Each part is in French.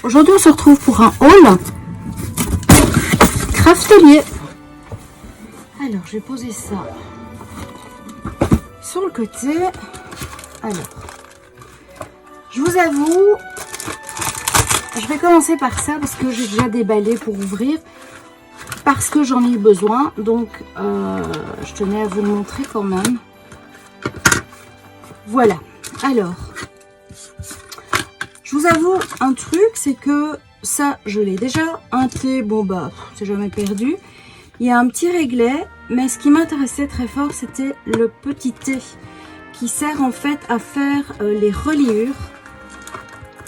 Aujourd'hui, on se retrouve pour un haul Craftelier. Alors, je vais poser ça sur le côté. Alors, je vous avoue, je vais commencer par ça parce que j'ai déjà déballé pour ouvrir, parce que j'en ai eu besoin. Donc, je tenais à vous le montrer quand même. Voilà. Alors, je vous avoue un truc, c'est que ça, je l'ai déjà. Un thé, bon bah, c'est jamais perdu. Il y a un petit réglet, mais ce qui m'intéressait très fort, c'était le petit thé qui sert en fait à faire les reliures.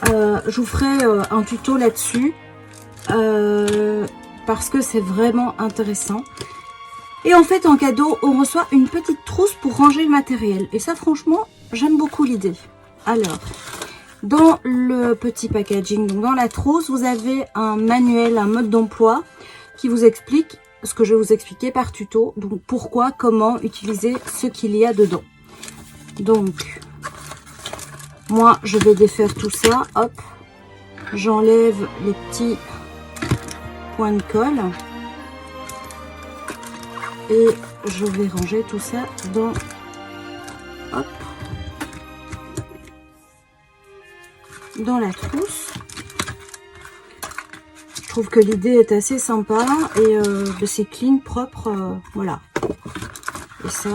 Je vous ferai un tuto là-dessus parce que c'est vraiment intéressant. Et en fait, en cadeau, on reçoit une petite trousse pour ranger le matériel. Et ça, franchement, j'aime beaucoup l'idée. Alors, dans le petit packaging, donc dans la trousse, vous avez un manuel, un mode d'emploi qui vous explique ce que je vais vous expliquer par tuto. Donc, pourquoi, comment utiliser ce qu'il y a dedans. Donc, moi, je vais défaire tout ça. Hop, j'enlève les petits points de colle. Et je vais ranger tout ça dans... Hop, dans la trousse. Je trouve que l'idée est assez sympa et c'est clean, propre, voilà. Et ça,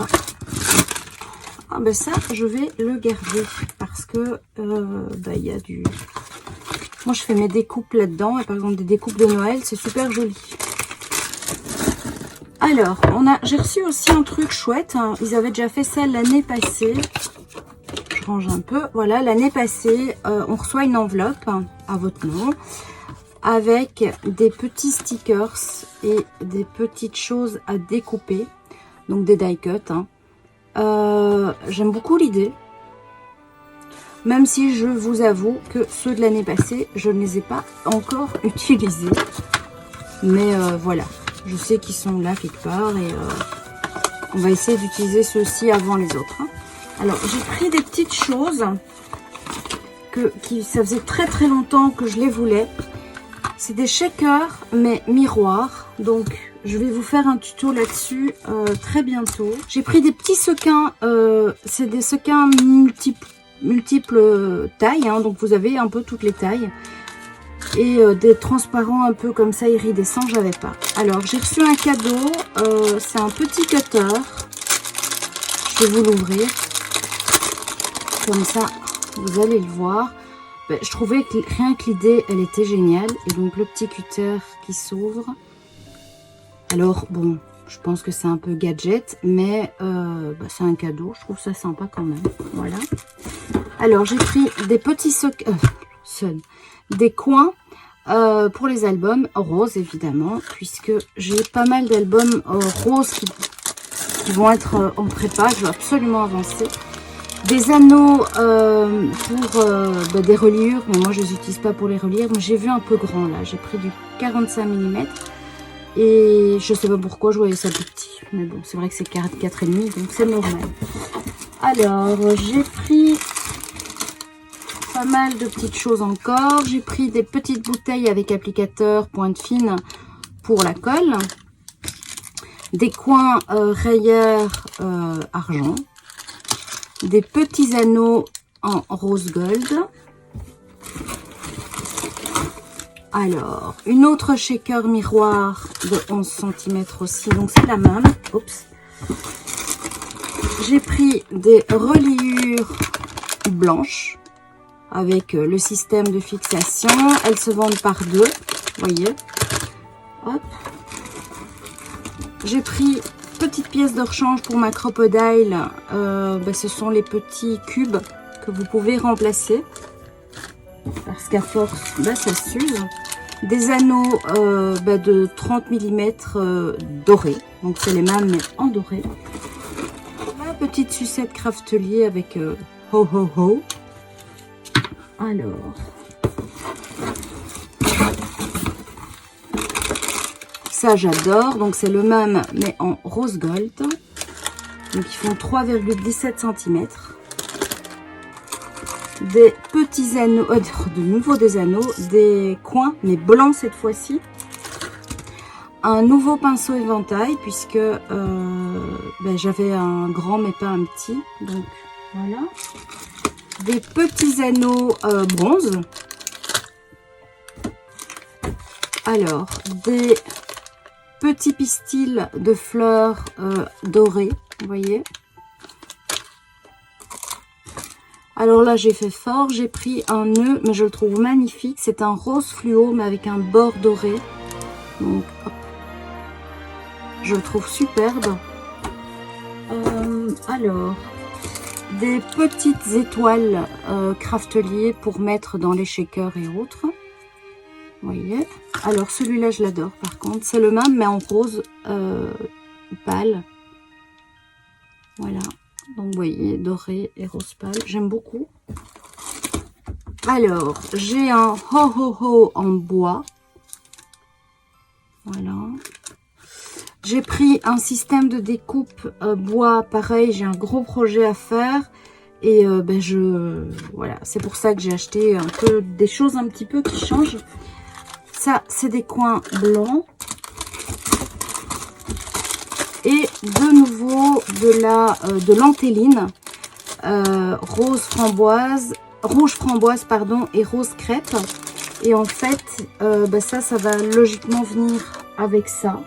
ah ben ça, je vais le garder parce que il y a du... Moi, je fais mes découpes là-dedans et par exemple des découpes de Noël, c'est super joli. Alors, j'ai reçu aussi un truc chouette. Hein. Ils avaient déjà fait ça l'année passée. Je range un peu. Voilà, l'année passée, on reçoit une enveloppe à votre nom avec des petits stickers et des petites choses à découper. Donc des die cuts. Hein. J'aime beaucoup l'idée. Même si je vous avoue que ceux de l'année passée, je ne les ai pas encore utilisés. Mais voilà. Je sais qu'ils sont là quelque part et on va essayer d'utiliser ceux-ci avant les autres. Hein. Alors, j'ai pris des petites choses ça faisait très très longtemps que je les voulais. C'est des shakers, mais miroirs. Donc, je vais vous faire un tuto là-dessus très bientôt. J'ai pris des petits sequins. C'est des sequins multiples tailles. Hein, donc, vous avez un peu toutes les tailles. Et des transparents un peu comme ça iridescents, j'avais pas. Alors, j'ai reçu un cadeau. C'est un petit cutter. Je vais vous l'ouvrir. Comme ça, vous allez le voir. Ben, je trouvais que rien que l'idée, elle était géniale. Et donc, le petit cutter qui s'ouvre. Alors, bon, je pense que c'est un peu gadget. Mais c'est un cadeau. Je trouve ça sympa quand même. Voilà. Alors, j'ai pris des petits des coins pour les albums roses évidemment, puisque j'ai pas mal d'albums roses qui vont être en prépa. Je veux absolument avancer. Des anneaux pour des reliures, mais moi je les utilise pas pour les reliures, mais j'ai vu un peu grand là. J'ai pris du 45 mm et je sais pas pourquoi je voyais ça plus petit, mais bon, c'est vrai que c'est 4,5, donc c'est normal. Alors, j'ai pris pas mal de petites choses encore. J'ai pris des petites bouteilles avec applicateur pointe fine pour la colle. Des coins rayeurs argent. Des petits anneaux en rose gold. Alors, une autre shaker miroir de 11 cm aussi. Donc, c'est la même. Oups. J'ai pris des reliures blanches avec le système de fixation. Elles se vendent par deux, vous voyez. Hop. J'ai pris petite pièce de rechange pour ma crocodile. Ce sont les petits cubes que vous pouvez remplacer. Parce qu'à force, ça s'use. Des anneaux de 30 mm dorés. Donc c'est les mêmes mais en doré. Ma petite sucette Craftelier avec ho ho ho. Alors, ça j'adore. Donc c'est le même mais en rose gold. Donc ils font 3,17 cm. des petits anneaux, de nouveau des anneaux, des coins, mais blancs cette fois-ci. Un nouveau pinceau éventail, puisque j'avais un grand mais pas un petit. Donc voilà. Des petits anneaux bronze. Alors, des petits pistils de fleurs dorées, vous voyez. Alors là, j'ai fait fort, j'ai pris un nœud, mais je le trouve magnifique. C'est un rose fluo, mais avec un bord doré. Donc, hop. Je le trouve superbe. Alors, des petites étoiles craftelier pour mettre dans les shakers et autres. Vous voyez. Alors, celui-là, je l'adore, par contre. C'est le même, mais en rose pâle. Voilà. Donc, vous voyez, doré et rose pâle. J'aime beaucoup. Alors, j'ai un ho-ho-ho en bois. Voilà. J'ai pris un système de découpe bois. Pareil, j'ai un gros projet à faire. Et voilà, c'est pour ça que j'ai acheté un peu des choses un petit peu qui changent. Ça, c'est des coins blancs. Et de nouveau de l'antéline rouge framboise pardon, et rose crêpe. Et en fait, ça va logiquement venir avec ça.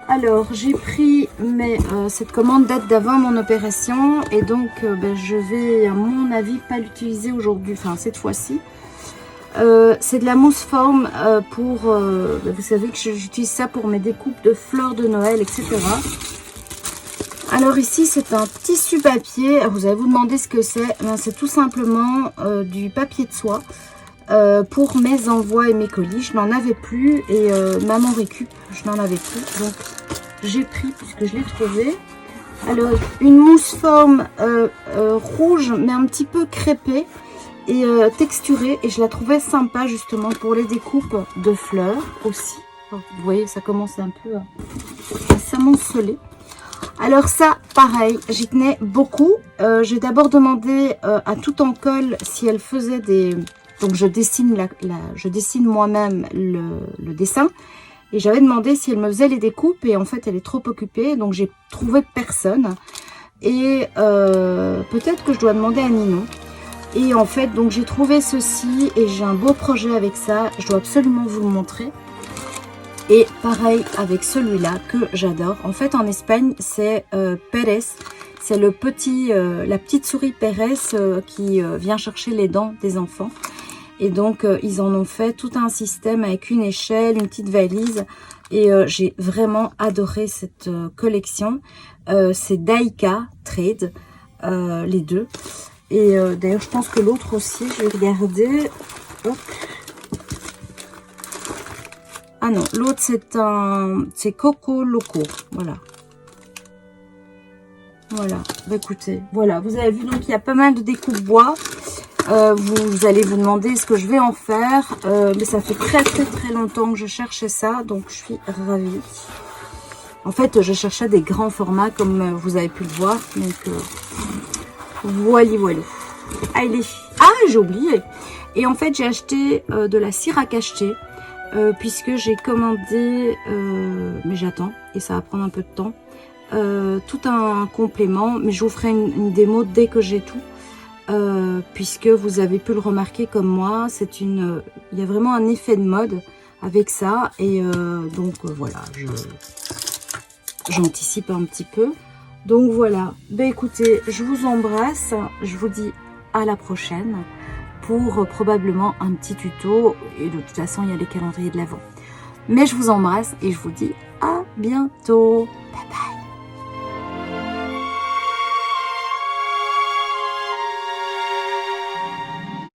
Alors, j'ai pris, mais cette commande date d'avant mon opération. Et donc, je vais, à mon avis, pas l'utiliser aujourd'hui, enfin cette fois-ci. C'est de la mousse forme pour, vous savez que j'utilise ça pour mes découpes de fleurs de Noël, etc. Alors ici, c'est un tissu papier. Alors, vous allez vous demander ce que c'est. C'est tout simplement du papier de soie pour mes envois et mes colis. Je n'en avais plus et maman récup, je n'en avais plus. Donc, j'ai pris puisque je l'ai trouvé. Alors, une mousse forme rouge, mais un petit peu crêpée et texturée, et je la trouvais sympa justement pour les découpes de fleurs aussi. Vous voyez, ça commence un peu à s'amonceler. Alors ça, pareil, j'y tenais beaucoup. J'ai d'abord demandé à Tout en Colle si elle faisait des... Donc je dessine moi-même le dessin. Et j'avais demandé si elle me faisait les découpes, et en fait elle est trop occupée, donc j'ai trouvé personne. Et peut-être que je dois demander à Ninon. Et en fait, donc j'ai trouvé ceci et j'ai un beau projet avec ça. Je dois absolument vous le montrer. Et pareil avec celui-là que j'adore. En fait, en Espagne, c'est Pérez. C'est la petite souris Pérez qui vient chercher les dents des enfants. Et donc, ils en ont fait tout un système avec une échelle, une petite valise. Et j'ai vraiment adoré cette collection. C'est Daika Trade, les deux. Et d'ailleurs, je pense que l'autre aussi, je vais regarder. Hop. Ah non, l'autre c'est Coco Loco. Voilà. Voilà. Bah, écoutez, voilà. Vous avez vu, donc il y a pas mal de découpes bois. Vous allez vous demander ce que je vais en faire. Mais ça fait très longtemps que je cherchais ça. Donc, je suis ravie. En fait, je cherchais des grands formats comme vous avez pu le voir. Donc, voilà. Allez. Ah, j'ai oublié. Et en fait, j'ai acheté de la cire à cacheter. Puisque j'ai commandé, mais j'attends. Et ça va prendre un peu de temps. Tout un complément. Mais je vous ferai une démo dès que j'ai tout. Puisque vous avez pu le remarquer comme moi, il y a vraiment un effet de mode avec ça, et donc voilà, j'anticipe un petit peu. Donc voilà, ben écoutez, je vous embrasse, je vous dis à la prochaine pour probablement un petit tuto, et de toute façon il y a les calendriers de l'Avent. Mais je vous embrasse et je vous dis à bientôt, bye bye.